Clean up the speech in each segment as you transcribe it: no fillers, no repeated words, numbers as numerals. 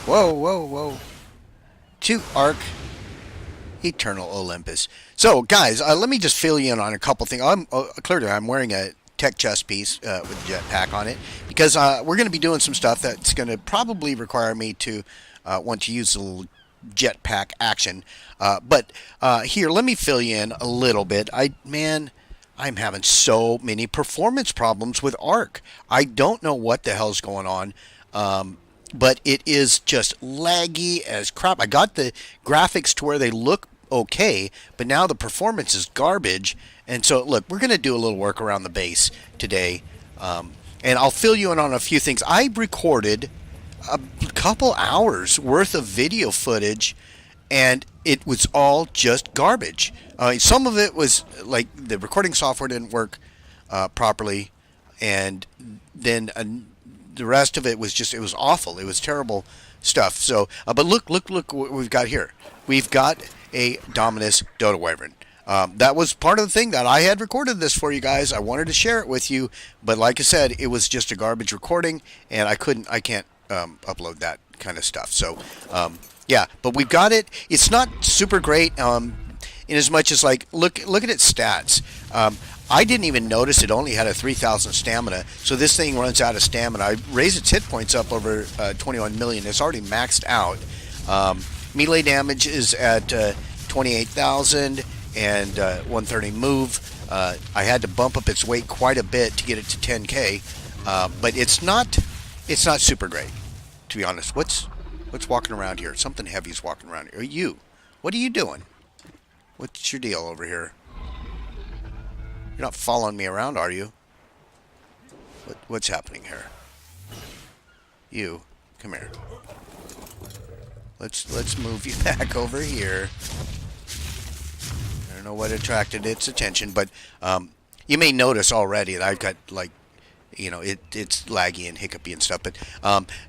Whoa, whoa, whoa. To ARK Eternal Olympus. So, guys, let me just fill you in on a couple things. Clearly, I'm wearing a tech chest piece with a jetpack on it because we're going to be doing some stuff that's going to probably require me to want to use a little jetpack action. But here, let me fill you in a little bit. I'm having so many performance problems with ARK. I don't know what the hell's going on. But it is just laggy as crap. I got the graphics to where they look okay, but now the performance is garbage. And so, look, we're going to do a little work around the base today, and I'll fill you in on a few things. I recorded a couple hours worth of video footage, and it was all just garbage. Some of it was like the recording software didn't work properly, and then the rest of it was just, it was awful. It was terrible stuff. So, but look what we've got here. We've got a Dominus Dodo Wyvern. That was part of the thing that I had recorded this for you guys. I wanted to share it with you, but like I said, it was just a garbage recording, and I can't upload that kind of stuff. So, yeah, but we've got it. It's not super great, in as much as like look at its stats. I didn't even notice it only had a 3,000 stamina, so this thing runs out of stamina. I raised its hit points up over 21 million. It's already maxed out. Melee damage is at 28,000 and 130 move. I had to bump up its weight quite a bit to get it to 10k, but it's not super great, to be honest. What's walking around here? Something heavy's walking around here. You, what are you doing? What's your deal over here? You're not following me around, are you? What's happening here? You, come here. Let's move you back over here. I don't know what attracted its attention, but you may notice already that I've got like, you know, it's laggy and hiccupy and stuff. But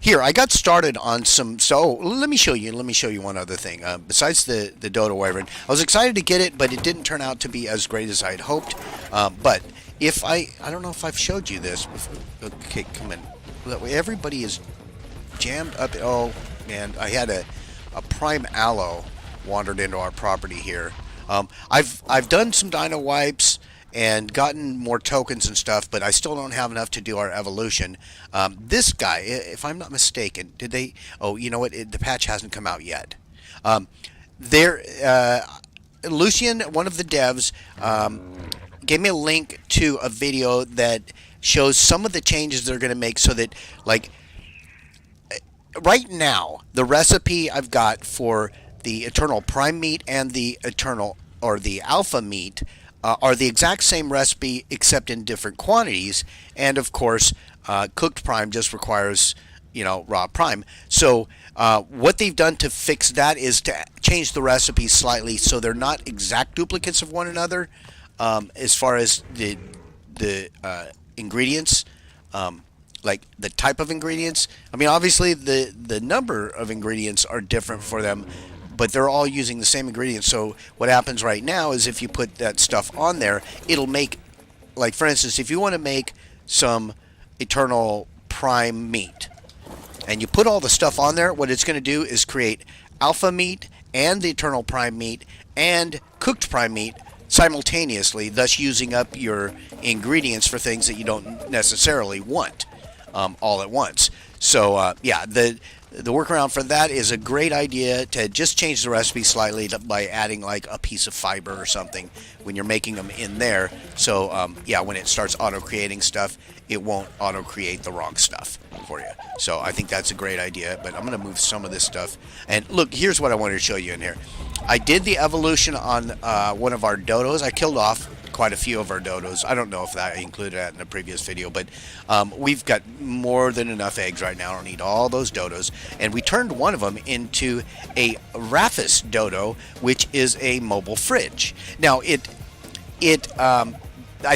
here, I got started on some. So let me show you one other thing. Besides the Dodo Wyvern, I was excited to get it, but it didn't turn out to be as great as I had hoped. But if I don't know if I've showed you this before. Okay, come in. That way, everybody is jammed up. Oh man, I had a prime aloe wandered into our property here. I've done some dino wipes and gotten more tokens and stuff, but I still don't have enough to do our evolution. This guy, if I'm not mistaken, did they? Oh, you know what? The patch hasn't come out yet. There, Lucian, one of the devs, gave me a link to a video that shows some of the changes they're going to make so that, like, right now, the recipe I've got for the Eternal Prime meat and the Eternal or the Alpha meat are the exact same recipe except in different quantities, and of course, cooked prime just requires, you know, raw prime. So what they've done to fix that is to change the recipe slightly so they're not exact duplicates of one another as far as the ingredients. Like the type of ingredients. I mean, obviously the number of ingredients are different for them, but they're all using the same ingredients. So what happens right now is if you put that stuff on there, it'll make, like for instance, if you want to make some Eternal Prime meat, and you put all the stuff on there, what it's going to do is create Alpha meat and the Eternal Prime meat and cooked Prime meat simultaneously, thus using up your ingredients for things that you don't necessarily want all at once. So yeah, the workaround for that is a great idea, to just change the recipe slightly by adding like a piece of fiber or something when you're making them in there. So yeah, when it starts auto-creating stuff, it won't auto-create the wrong stuff for you. So I think that's a great idea, but I'm going to move some of this stuff. And look, here's what I wanted to show you in here. I did the evolution on one of our dodos. I killed off quite a few of our dodos. I don't know if that I included that in the previous video, but we've got more than enough eggs right now. I don't need all those dodos. And we turned one of them into a Raphis dodo, which is a mobile fridge. Now, I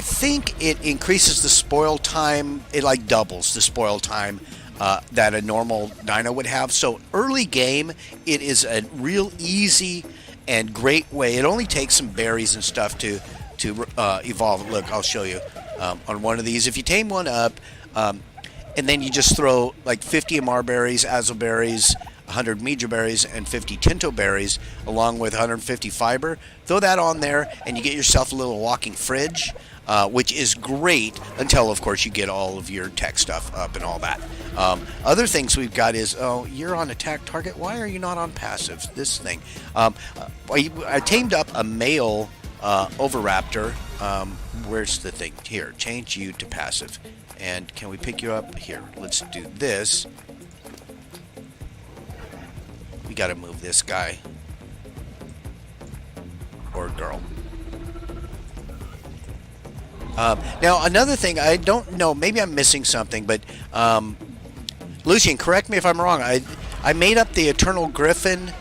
think it increases the spoil time. It like doubles the spoil time that a normal dino would have. So early game, it is a real easy and great way. It only takes some berries and stuff to evolve. Look, I'll show you on one of these. If you tame one up, and then you just throw like 50 Amar berries, Azo berries, 100 mejoberries and 50 tinto berries, along with 150 fiber. Throw that on there, and you get yourself a little walking fridge, which is great until, of course, you get all of your tech stuff up and all that. Other things we've got is, oh, you're on attack target. Why are you not on passive? This thing. I tamed up a male Overraptor. Where's the thing? Here, change you to passive. And can we pick you up? Here, let's do this. We gotta move this guy. Or girl. Now, another thing, I don't know, maybe I'm missing something, but Lucian, correct me if I'm wrong. I made up the Eternal Griffin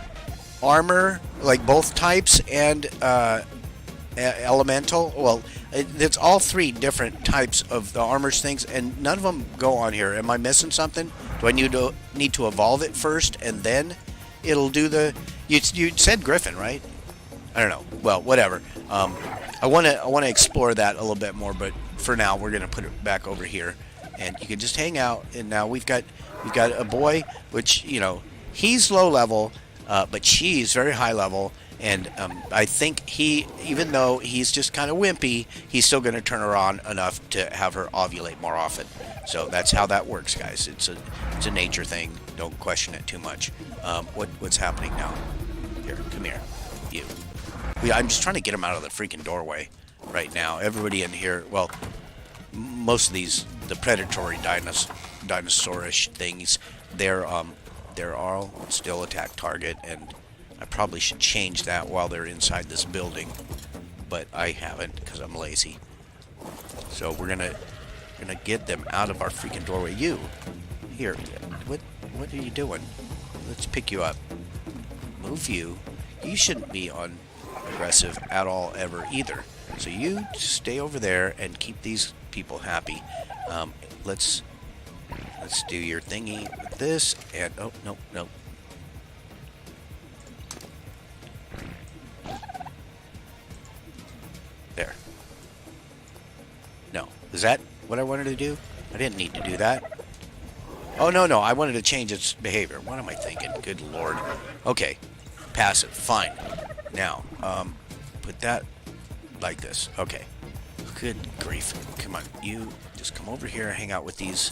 armor, like both types, and elemental. Well, it's all three different types of the armors things, and none of them go on here. Am I missing something? Do I need to evolve it first, and then it'll do the... You said Griffin, right? I don't know. Well, whatever. I want to explore that a little bit more, but for now we're gonna put it back over here, and you can just hang out. And now we've got a boy, which, you know, he's low level, but she's very high level, and I think even though he's just kind of wimpy, he's still gonna turn her on enough to have her ovulate more often. So that's how that works, guys. It's a nature thing. Don't question it too much. What's happening now? Here, come here, you. I'm just trying to get him out of the freaking doorway right now. Everybody in here, well, most of these, the predatory dinosaurish things, they're all still attack target, and I probably should change that while they're inside this building, but I haven't because I'm lazy. So we're gonna get them out of our freaking doorway. You, here, what are you doing? Let's pick you up. Move you. You shouldn't be on aggressive at all ever either. So you stay over there and keep these people happy. Let's do your thingy with this, and oh, no. There. No. Is that what I wanted to do? I didn't need to do that. Oh, no, I wanted to change its behavior. What am I thinking? Good Lord. Okay. Passive. Fine. Now, put that like this. Okay. Good grief. Come on. You just come over here and hang out with these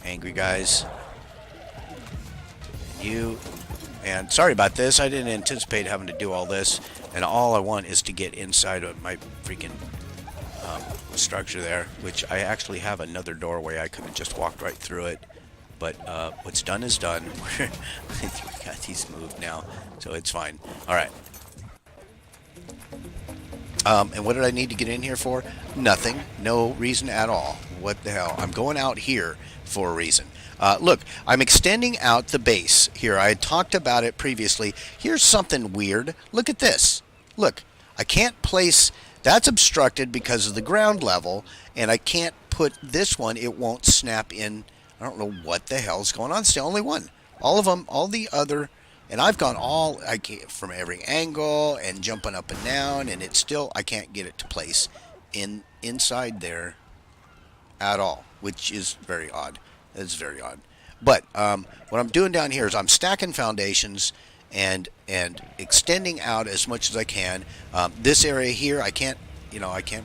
angry guys. And sorry about this. I didn't anticipate having to do all this. And all I want is to get inside of my freaking structure there, which I actually have another doorway. I could have just walked right through it. But what's done is done. We got these moved now, so it's fine. All right. And what did I need to get in here for? Nothing. No reason at all. What the hell? I'm going out here for a reason. Look, I'm extending out the base here. I had talked about it previously. Here's something weird. Look at this. Look, I can't place... That's obstructed because of the ground level, and I can't put this one. It won't snap in. I don't know what the hell's going on. It's the only one. All of them, all the other... And I've gone from every angle and jumping up and down, and it's still, I can't get it to place inside there at all, which is very odd. It's very odd. But what I'm doing down here is I'm stacking foundations and extending out as much as I can. This area here, I can't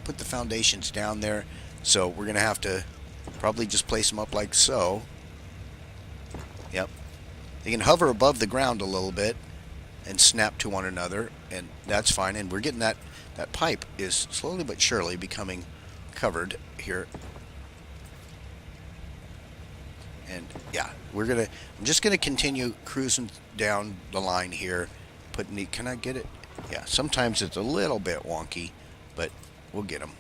put the foundations down there, so we're gonna have to probably just place them up like so. Yep. They can hover above the ground a little bit and snap to one another, and that's fine. And we're getting that pipe is slowly but surely becoming covered here. And yeah, I'm just gonna continue cruising down the line here. Can I get it? Yeah, sometimes it's a little bit wonky, but we'll get them.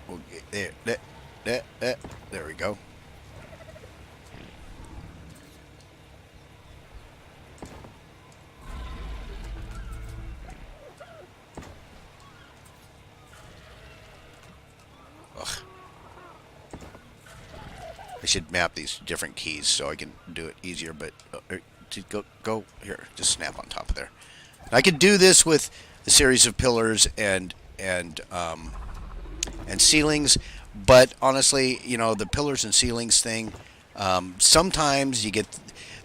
We'll get there we go. I should map these different keys so I can do it easier, but to go here, just snap on top of there. I could do this with a series of pillars and ceilings, but honestly, you know, the pillars and ceilings thing, Sometimes you get,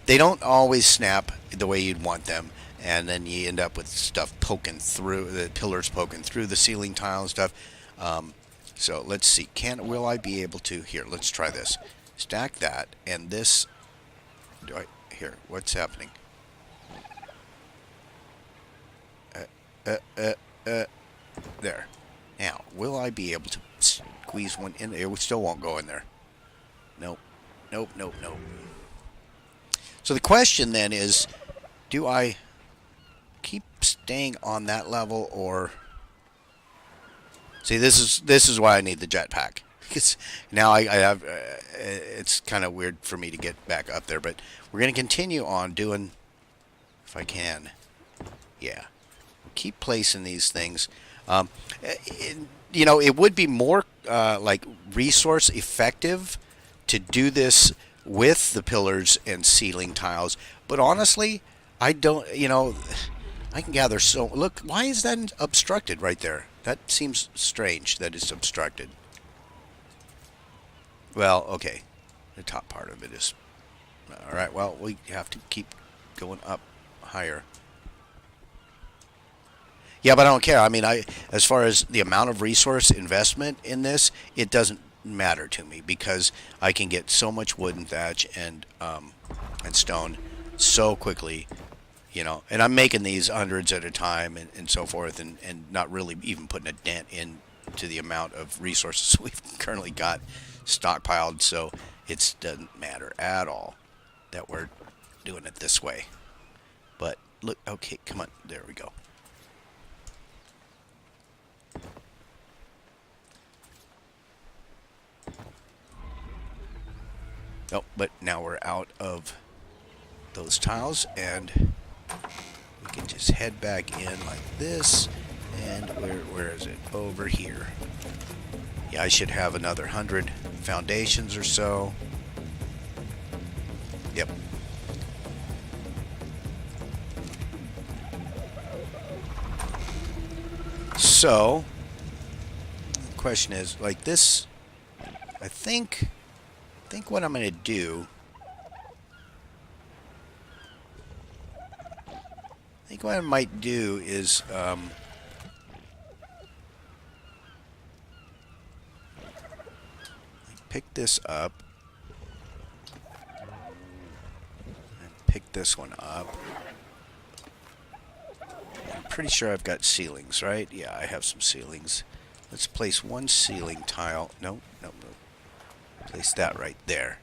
they don't always snap the way you'd want them, and then you end up with stuff poking through the pillars, poking through the ceiling tile and stuff. So let's see, will I be able to? Here, let's try this. Stack that, and this. Here? What's happening? There. Now, will I be able to squeeze one in there? It still won't go in there. Nope. Nope, nope, nope. So the question then is, do I keep staying on that level, or... See, this is why I need the jetpack. Because now I have... it's kind of weird for me to get back up there, but we're going to continue on doing... If I can. Yeah. Keep placing these things. You know, it would be more like resource effective to do this with the pillars and ceiling tiles, but honestly, I don't, you know, I can gather so, look, why is that obstructed right there? That seems strange that it's obstructed. Well, okay, the top part of it is, alright, well, we have to keep going up higher. Yeah, but I don't care. I mean, as far as the amount of resource investment in this, it doesn't matter to me because I can get so much wood and thatch and stone so quickly, you know. And I'm making these hundreds at a time and so forth, and not really even putting a dent into the amount of resources we've currently got stockpiled. So it doesn't matter at all that we're doing it this way. But look, okay, come on, there we go. Oh, but now we're out of those tiles, and we can just head back in like this. And where is it? Over here. Yeah, I should have another 100 foundations or so. Yep. So, the question is, like this, I think what I'm going to do, I think what I might do is, pick this up, and pick this one up. I'm pretty sure I've got ceilings, right? Yeah, I have some ceilings. Let's place one ceiling tile. No. Place that right there,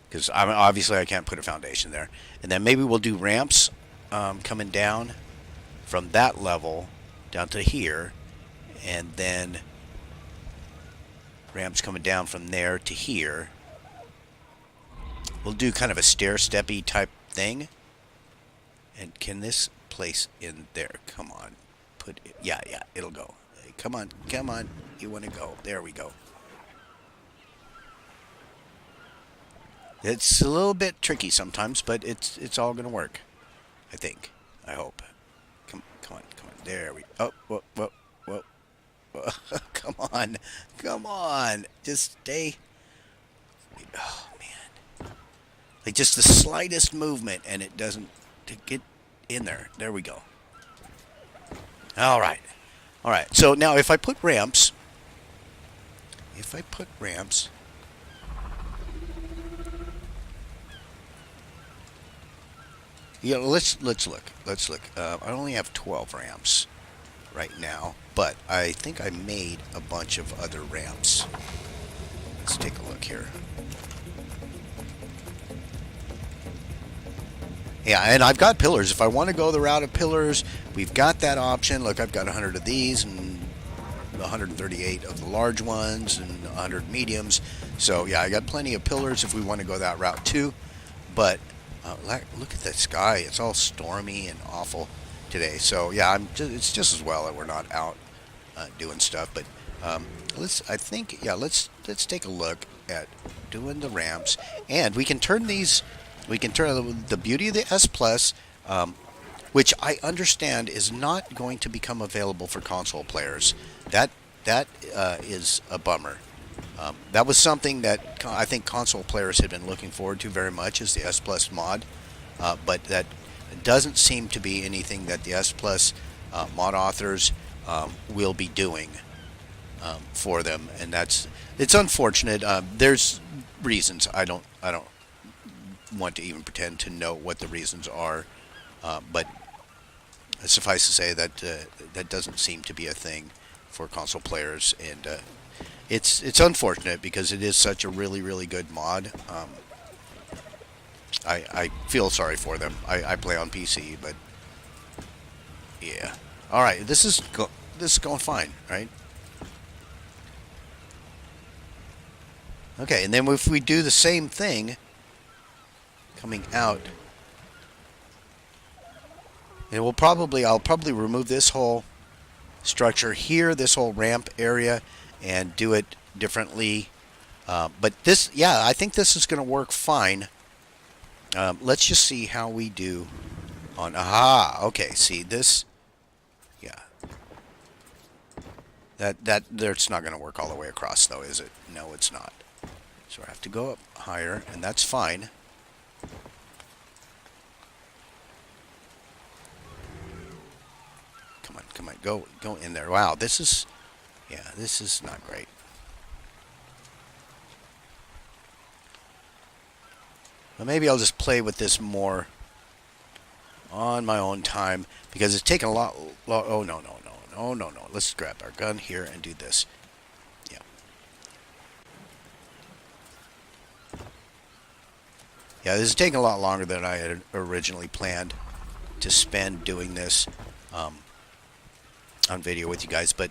because obviously I can't put a foundation there. And then maybe we'll do ramps coming down from that level down to here, and then ramps coming down from there to here. We'll do kind of a stair-steppy type thing. And can this place in there? Come on, put it. Yeah, it'll go. Hey, come on, you want to go? There we go. It's a little bit tricky sometimes, but it's all gonna work. I think. I hope. Come on. There we. Oh, whoa. Come on. Just stay. Oh man. Like just the slightest movement, and it doesn't get in there. There we go. All right. So now, if I put ramps. Yeah, let's look. I only have 12 ramps right now, but I think I made a bunch of other ramps. Let's take a look here. Yeah, and I've got pillars. If I want to go the route of pillars, we've got that option. Look, I've got 100 of these and 138 of the large ones and 100 mediums. So yeah, I got plenty of pillars if we want to go that route too. But look at the sky. It's all stormy and awful today. So yeah, it's just as well that we're not out doing stuff. But let's take a look at doing the ramps, and we can turn these. We can turn the beauty of the S Plus, which I understand is not going to become available for console players. That is a bummer. That was something that I think console players had been looking forward to very much, is the S Plus mod, but that doesn't seem to be anything that the S Plus mod authors will be doing for them, and it's unfortunate. There's reasons. I don't want to even pretend to know what the reasons are, but suffice to say that that doesn't seem to be a thing for console players, and it's unfortunate because it is such a really good mod. I feel sorry for them. I play on PC, but yeah. All right, this is going fine, right? Okay, and then if we do the same thing coming out, and I'll probably remove this whole structure here, this whole ramp area, and do it differently. But this, yeah, I think this is going to work fine. Let's just see how we do on, okay, see this, yeah. That's not going to work all the way across though, is it? No, it's not. So I have to go up higher, and that's fine. Come on, go in there. Wow, this is not great. Well, maybe I'll just play with this more on my own time, because it's taken a lot. Oh, no. Let's grab our gun here and do this. Yeah. Yeah, this is taking a lot longer than I had originally planned to spend doing this on video with you guys, but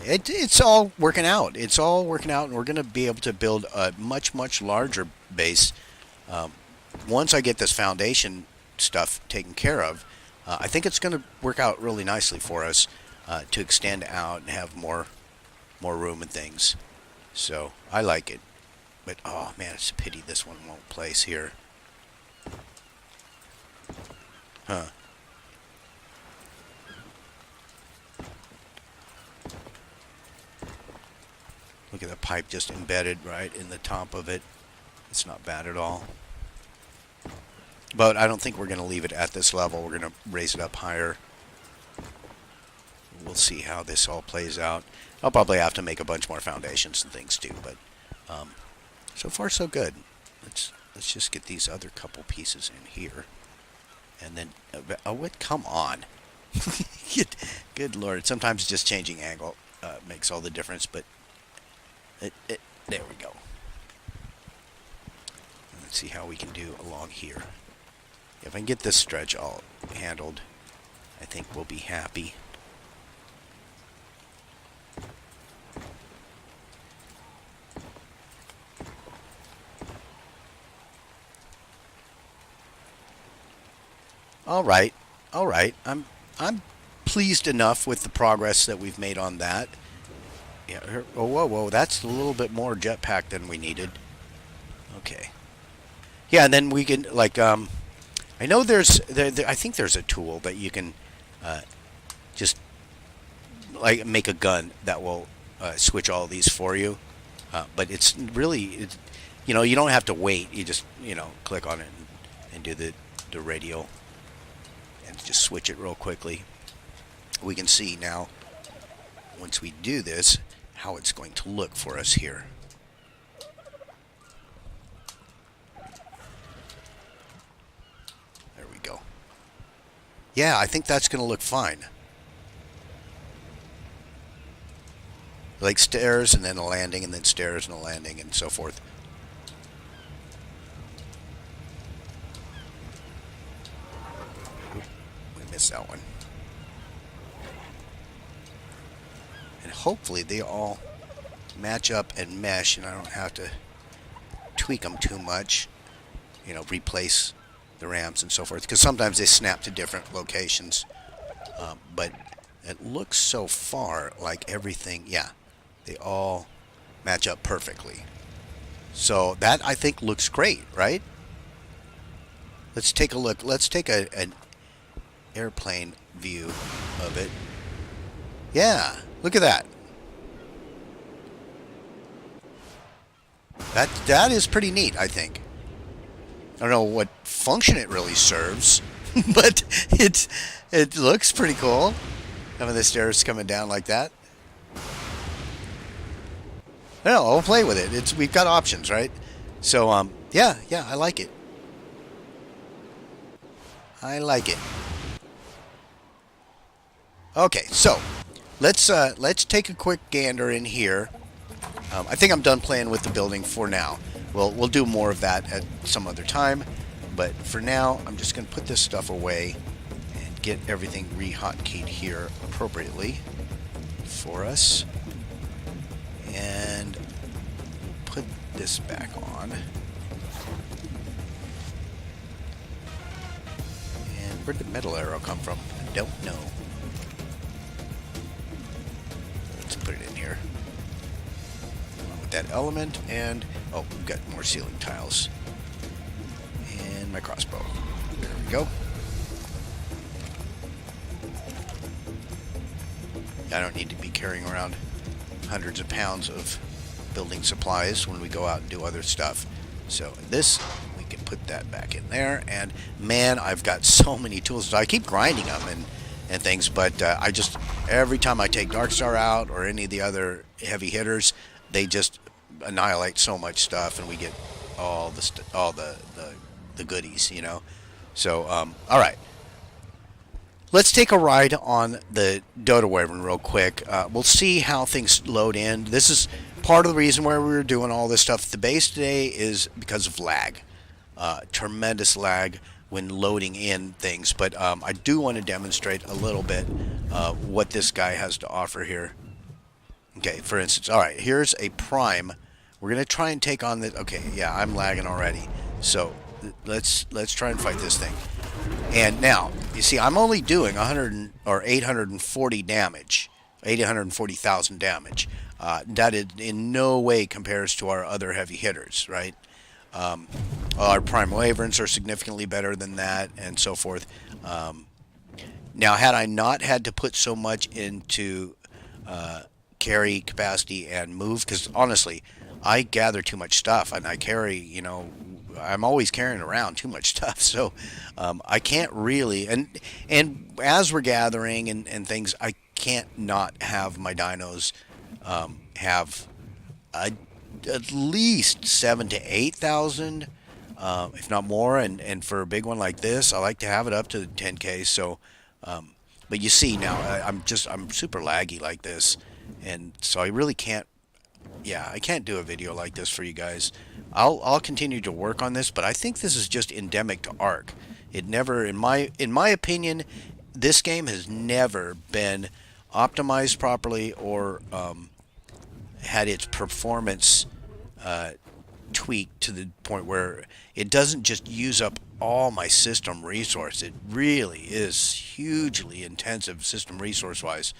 it's all working out. It's all working out, and we're going to be able to build a much larger base once I get this foundation stuff taken care of. I think it's going to work out really nicely for us to extend out and have more room and things. So I like it. But oh man, it's a pity this one won't place here. Huh. Look at the pipe just embedded right in the top of it. It's not bad at all. But I don't think we're going to leave it at this level. We're going to raise it up higher. We'll see how this all plays out. I'll probably have to make a bunch more foundations and things too, but so far so good. Let's just get these other couple pieces in here, and then come on. Good Lord! Sometimes just changing angle makes all the difference, but there we go. Let's see how we can do along here. If I can get this stretch all handled, I think we'll be happy. All right. I'm pleased enough with the progress that we've made on that. Yeah. Oh, whoa! That's a little bit more jetpack than we needed. Okay. Yeah, and then we can I know I think there's a tool that you can just like make a gun that will switch all of these for you. But it's really, you don't have to wait. You just click on it and do the radial. Just switch it real quickly. We can see now, once we do this, how it's going to look for us here. There we go. Yeah, I think that's going to look fine. Like stairs and then a landing, and then stairs and a landing, and so forth. That one, and hopefully they all match up and mesh, and I don't have to tweak them too much, replace the ramps and so forth, because sometimes they snap to different locations, but it looks so far like everything, yeah, they all match up perfectly. So that, I think, looks great, right? Let's take a look. Let's take an airplane view of it. Yeah, look at that. That is pretty neat, I think. I don't know what function it really serves, but it looks pretty cool. Having the stairs coming down like that. No, I'll play with it. We've got options, right? So yeah, I like it. I like it. Okay, so let's take a quick gander in here. I think I'm done playing with the building for now. We'll do more of that at some other time, but for now, I'm just going to put this stuff away and get everything re-hotkeyed here appropriately for us, and put this back on. And where'd the metal arrow come from? I don't know. Let's put it in here. With that element, and oh, we've got more ceiling tiles. And my crossbow. There we go. I don't need to be carrying around hundreds of pounds of building supplies when we go out and do other stuff. So this, we can put that back in there. And man, I've got so many tools. So I keep grinding them and things, but I just, every time I take Darkstar out or any of the other heavy hitters, they just annihilate so much stuff, and we get all the goodies, you know. So all right, let's take a ride on the Dodo Wyvern real quick. We'll see how things load in. This is part of the reason why we were doing all this stuff. The base today is because of lag, tremendous lag when loading in things. But I do want to demonstrate a little bit what this guy has to offer here. Okay, for instance, all right, here's a prime. We're gonna try and take on the. Okay, yeah, I'm lagging already. So let's try and fight this thing. And now you see, I'm only doing 100 or 840 damage, 840,000 damage. That in no way compares to our other heavy hitters, right? Our prime wyverns are significantly better than that, and so forth. Now, had I not had to put so much into carry capacity and move, because honestly, I gather too much stuff, and I carry, you know, I'm always carrying around too much stuff, so I can't really, and as we're gathering and things, I can't not have my dinos have at least 7,000 to 8,000, if not more, and for a big one like this, I like to have it up to 10K. So, but you see now, I'm super laggy like this, and so I really can't. Yeah, I can't do a video like this for you guys. I'll continue to work on this, but I think this is just endemic to ARK. It never, in my opinion, this game has never been optimized properly or had its performance tweaked to the point where it doesn't just use up all my system resource. It really is hugely intensive system resource wise.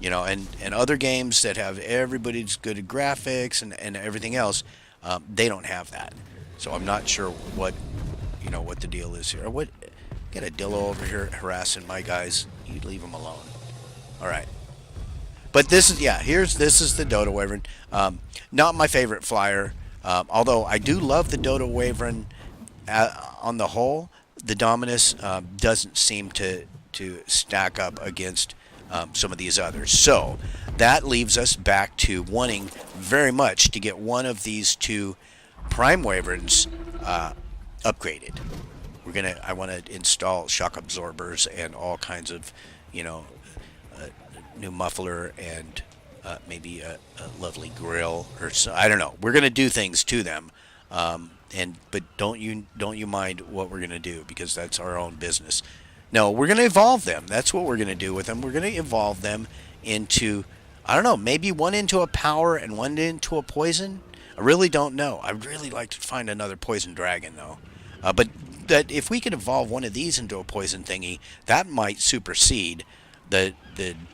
You know, and other games that have everybody's good at graphics and everything else, they don't have that. So I'm not sure what, you know, what the deal is here. What, get a Dillo over here harassing my guys. You leave them alone. All right. But this is, yeah, this is the Dodo Wyvern. Not my favorite flyer, although I do love the Dodo Wyvern on the whole. The Dominus doesn't seem to stack up against some of these others. So that leaves us back to wanting very much to get one of these two Prime Wyverns upgraded. I want to install shock absorbers and all kinds of, you know, new muffler and maybe a lovely grill or so. I don't know. We're gonna do things to them, but don't you mind what we're gonna do, because that's our own business. No, we're gonna evolve them. That's what we're gonna do with them. We're gonna evolve them into, I don't know, maybe one into a power and one into a poison. I really don't know. I'd really like to find another poison dragon though. But that if we could evolve one of these into a poison thingy, that might supersede the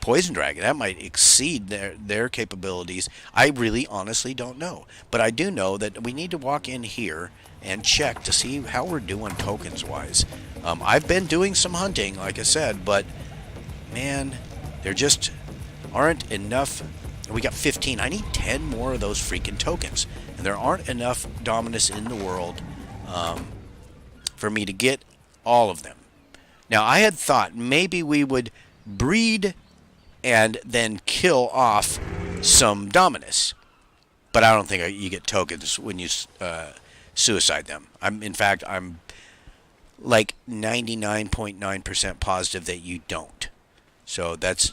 poison dragon. That might exceed their capabilities. I really honestly don't know, but I do know that we need to walk in here and check to see how we're doing tokens wise. I've been doing some hunting, like I said, but man, there just aren't enough. We got 15. I need 10 more of those freaking tokens. And there aren't enough Dominus in the world for me to get all of them. Now, I had thought maybe we would breed and then kill off some Dominus. But I don't think you get tokens when you suicide them. In fact, I'm like 99.9% positive that you don't. So that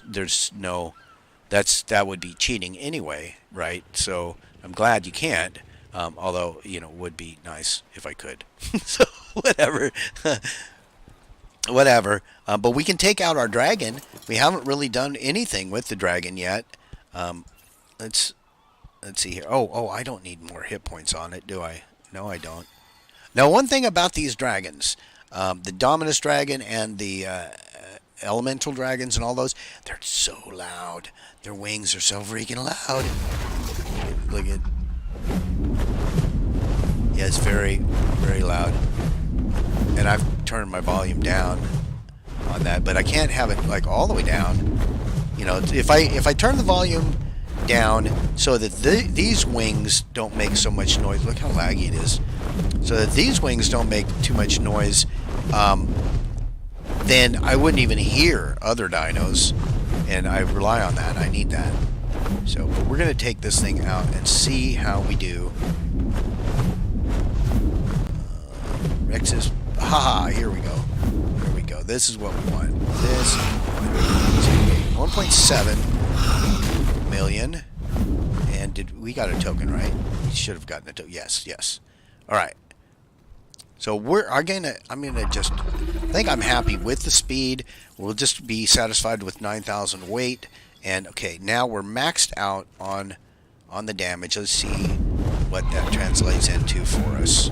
would be cheating anyway, right? So I'm glad you can't. Although, would be nice if I could. So whatever. Whatever. But we can take out our dragon. We haven't really done anything with the dragon yet. Let's see here. Oh, I don't need more hit points on it, do I? No, I don't. Now, one thing about these dragons, the Dominus dragon and the elemental dragons and all those, they're so loud. Their wings are so freaking loud. Look at. Yeah, it's very, very loud. And I've turned my volume down on that, but I can't have it like all the way down. If I turn the volume down so that these wings don't make so much noise. Look how laggy it is. So that these wings don't make too much noise, then I wouldn't even hear other dinos, and I rely on that. I need that. So, but we're gonna take this thing out and see how we do. Rex is, haha, here we go. Here we go. This is what we want. This 1.7 million. And we got a token, right? We should have gotten a token. Yes. All right. So I'm gonna just, I think I'm happy with the speed. We'll just be satisfied with 9,000 weight. And okay, now we're maxed out on the damage. Let's see what that translates into for us.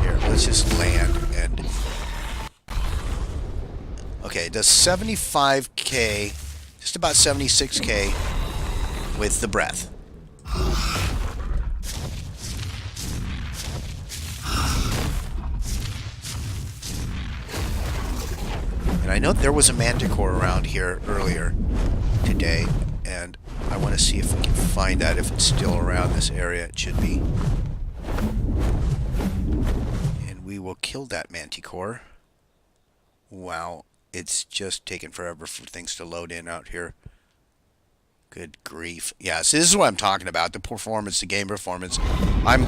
Here, let's just land and. Okay, it does 75k, just about 76k with the breath. And I know there was a manticore around here earlier today, and I want to see if we can find that, if it's still around this area. It should be. And we will kill that manticore. Wow, it's just taking forever for things to load in out here. Good grief. Yeah, so this is what I'm talking about, the performance, the game performance. I'm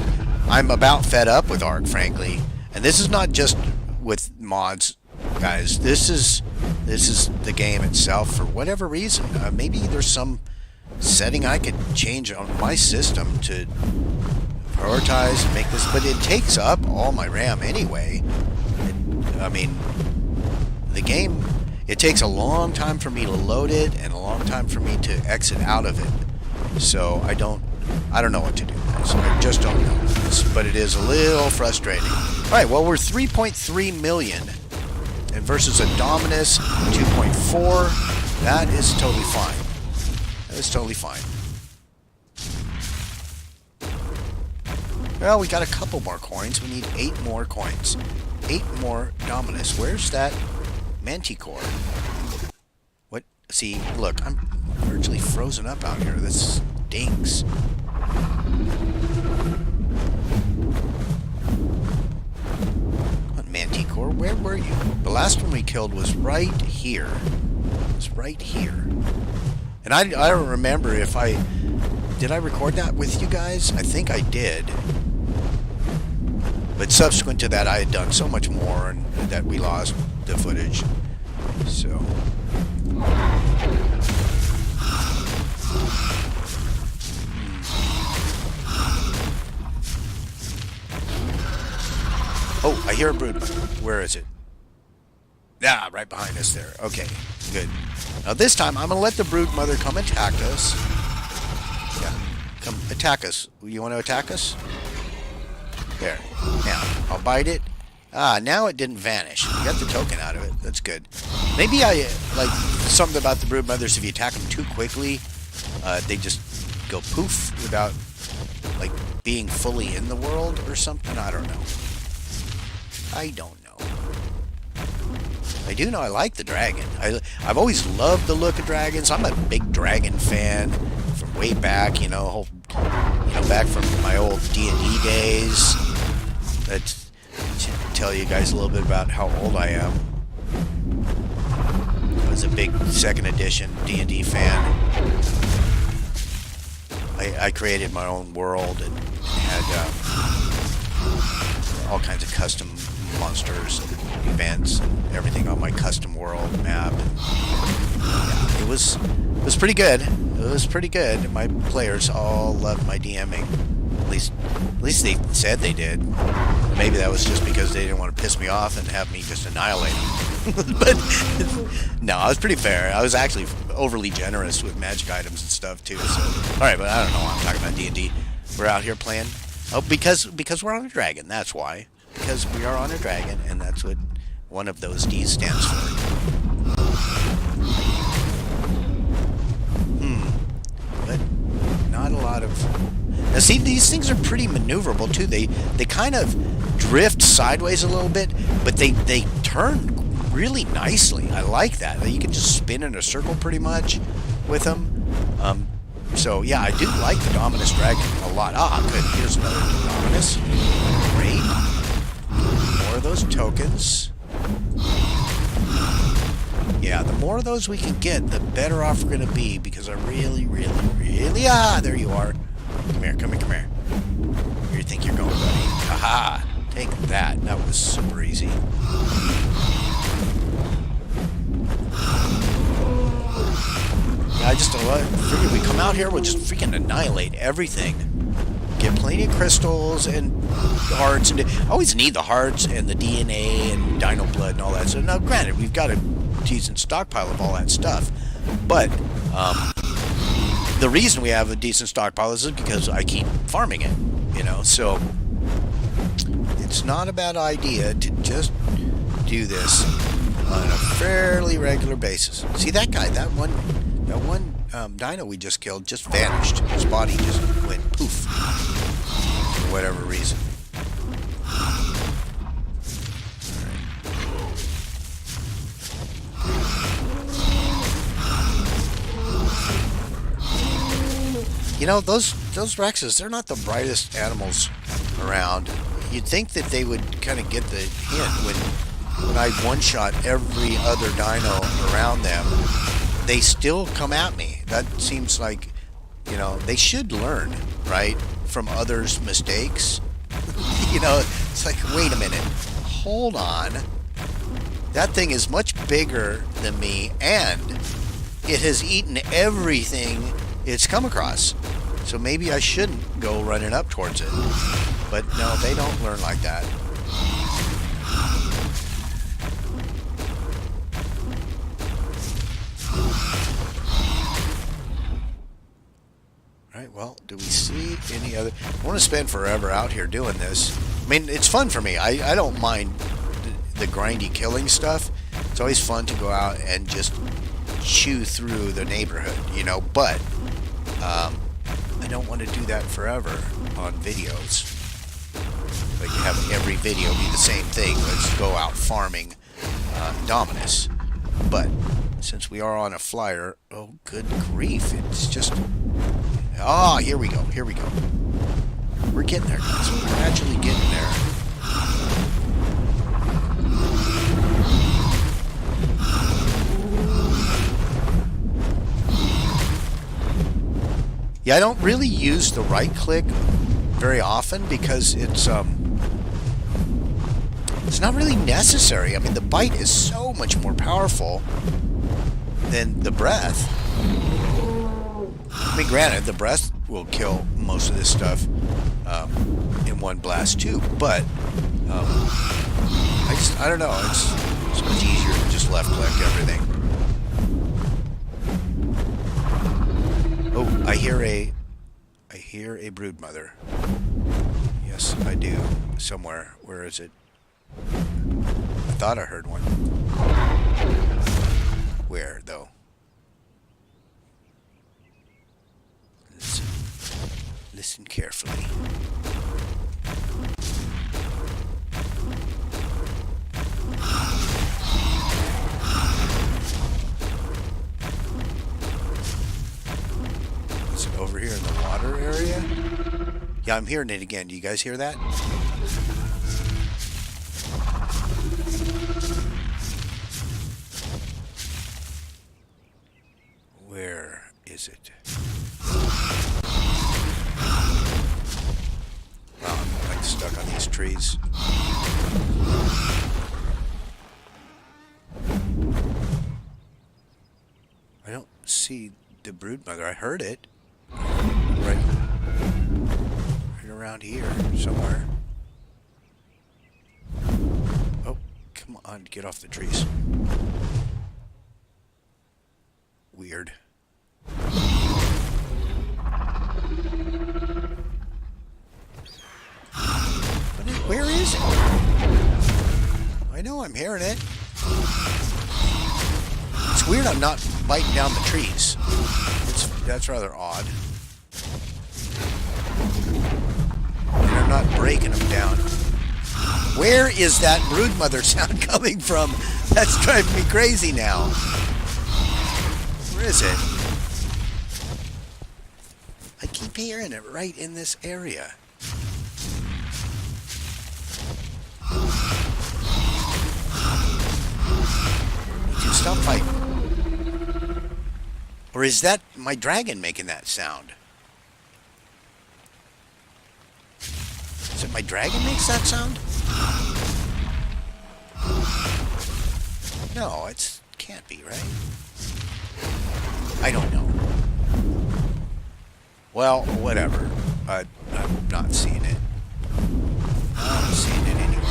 about fed up with ARK, frankly. And this is not just with mods, guys. This is the game itself for whatever reason. Maybe there's some setting I could change on my system to prioritize and make this, but it takes up all my RAM anyway. I mean, the game, it takes a long time for me to load it and a long time for me to exit out of it. So I don't know what to do, guys. I just don't know. But it is a little frustrating. All right, well, we're 3.3 million. And versus a Dominus 2.4, that is totally fine. That is totally fine. Well, we got a couple more coins. We need 8 more coins. 8 more Dominus. Where's that manticore? What? See, look, I'm virtually frozen up out here. This stinks. Manticore, where were you? The last one we killed was right here. It was right here. And I don't remember if did I record that with you guys? I think I did. But subsequent to that, I had done so much more and that we lost the footage. So. Oh, I hear a brood. Where is it? Ah, right behind us there. Okay, good. Now this time, I'm going to let the brood mother come attack us. Yeah, come attack us. You want to attack us? There. Now, I'll bite it. Ah, now it didn't vanish. We got the token out of it. That's good. Maybe like, something about the brood mothers, if you attack them too quickly, they just go poof without, like, being fully in the world or something. I don't know. I don't know. I do know I like the dragon. I've always loved the look of dragons. I'm a big dragon fan from way back, back from my old D&D days. Let's tell you guys a little bit about how old I am. I was a big second edition D&D fan. I created my own world and had all kinds of custom monsters and events and everything on my custom world map. And, yeah, it was pretty good. It was pretty good. My players all loved my DMing. At least they said they did. Maybe that was just because they didn't want to piss me off and have me just annihilate them. But no, I was pretty fair. I was actually overly generous with magic items and stuff too. So, all right, but I don't know why I'm talking about D&D. We're out here playing. Oh, because we're on a dragon. That's why. Because we are on a dragon, and that's what one of those D's stands for. But not a lot of... Now see, these things are pretty maneuverable too. They kind of drift sideways a little bit, but they turn really nicely. I like that. You can just spin in a circle pretty much with them. So yeah, I do like the Dominus Dragon a lot. Ah, good. Here's another Dominus. Great. More of those tokens. Yeah, the more of those we can get, the better off we're going to be, because I really... Ah, there you are. Come here. Where do you think you're going, buddy? Aha! Take that. That was super easy. Yeah, I just figured we come out here, we'll just freaking annihilate everything. Get plenty of crystals and hearts, and I always need the hearts and the DNA and dino blood and all that. So now, granted, we've got a decent stockpile of all that stuff, but the reason we have a decent stockpile is because I keep farming it, so it's not a bad idea to just do this on a fairly regular basis. See that guy, that one dino we just killed just vanished. His body just went poof for whatever reason. Those Rexes, they're not the brightest animals around. You'd think that they would kind of get the hint when I one-shot every other dino around them. They still come at me. That seems like, they should learn, right, from others' mistakes. It's like, wait a minute, hold on. That thing is much bigger than me, and it has eaten everything it's come across. So maybe I shouldn't go running up towards it. But no, they don't learn like that. Alright, well, do we see any other... I want to spend forever out here doing this. I mean, it's fun for me. I don't mind the grindy killing stuff. It's always fun to go out and just chew through the neighborhood, but... I don't want to do that forever on videos. Like, have every video be the same thing. Let's go out farming Dominus. But since we are on a flyer, oh good grief, it's just... Ah, here we go. We're getting there, guys. We're gradually getting there. Yeah, I don't really use the right click very often because it's not really necessary. I mean, the bite is so much more powerful than the breath. I mean, granted, the breath will kill most of this stuff in one blast too, but I don't know. It's much easier to just left click everything. Oh, I hear a broodmother. Yes, I do. Somewhere. Where is it? I thought I heard one. Where, though? Listen carefully. Yeah, I'm hearing it again. Do you guys hear that? Where is it? Wow, I'm like stuck on these trees. I don't see the broodmother. I heard it. Right around here somewhere. Oh, come on, get off the trees. Weird. Where is it? I know I'm hearing it. It's weird I'm not biting down the trees. That's rather odd. And I'm not breaking them down. Where is that broodmother sound coming from? That's driving me crazy now. Where is it? I keep hearing it right in this area. Would you stop fighting? Or is that my dragon making that sound? Is it my dragon makes that sound? No, it can't be, right? I don't know. Well, whatever. I'm not seeing it. I'm not seeing it anywhere.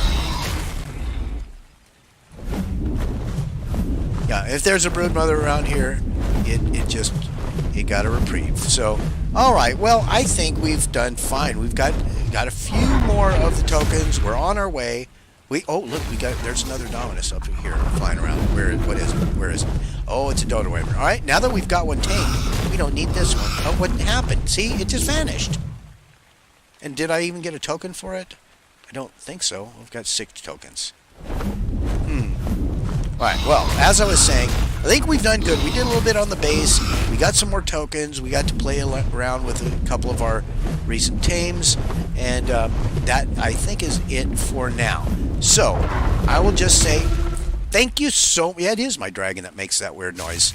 Yeah, if there's a broodmother around here, it got a reprieve. So, all right. Well, I think we've done fine. We've got a few more of the tokens. We're on our way. Look, there's another Dominus up here flying around. What is it? Where is it? Oh, it's a Dodo Wyvern. All right, now that we've got one tamed, we don't need this one. Oh, what happened? See, it just vanished. And did I even get a token for it? I don't think so. We've got 6 tokens. All right, well, as I was saying, I think we've done good. We did a little bit on the base. We got some more tokens. We got to play around with a couple of our recent tames. And that, I think, is it for now. So, I will just say, thank you so... Yeah, it is my dragon that makes that weird noise.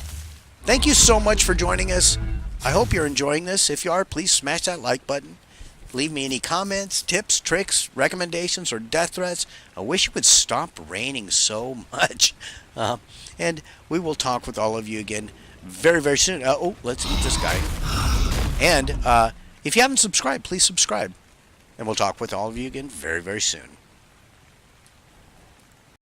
Thank you so much for joining us. I hope you're enjoying this. If you are, please smash that like button. Leave me any comments, tips, tricks, recommendations, or death threats. I wish it would stop raining so much. And we will talk with all of you again very, very soon. Let's eat this guy. And if you haven't subscribed, please subscribe. And we'll talk with all of you again very, very soon.